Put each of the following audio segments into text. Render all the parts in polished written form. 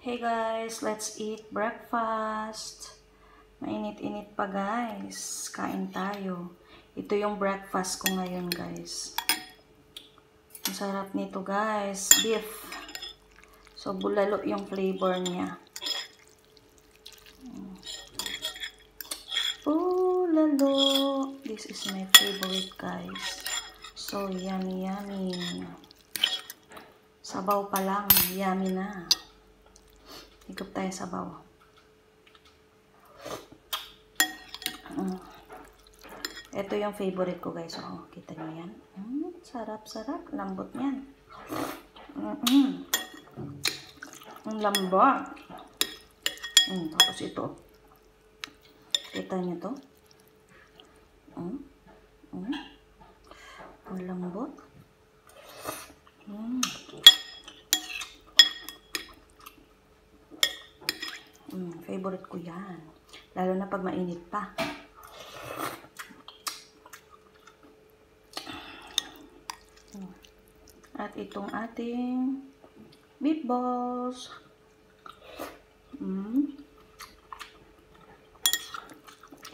Hey guys, let's eat breakfast. Mainit-init pa guys. Kain tayo. Ito yung breakfast ko ngayon guys. Ang sarap nito guys. Beef. So bulalo yung flavor niya. Bulalo. This is my favorite guys. So yummy yummy. Sabaw pa lang. Yummy na. Higop tayo sabaw. Ito yung favorite ko guys. Oh, kita nyo yan. Sarap-sarap. Lambot niyan. Ang lambot. Tapos ito. Kita nyo to. Ang lambot. Favorite ko yan. Lalo na pag mainit pa. At itong ating beef balls.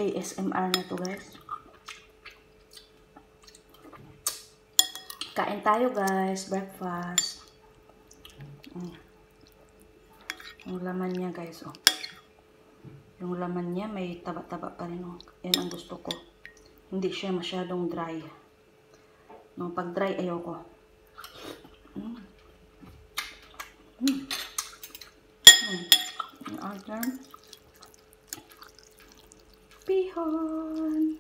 ASMR na to guys. Kain tayo guys. Breakfast. Yung laman niya guys. Oh. Yung laman niya may taba-taba pa rin. Oh. Yan ang gusto ko. Hindi siya masyadong dry. Nung pag dry ayoko. Ang other pihon.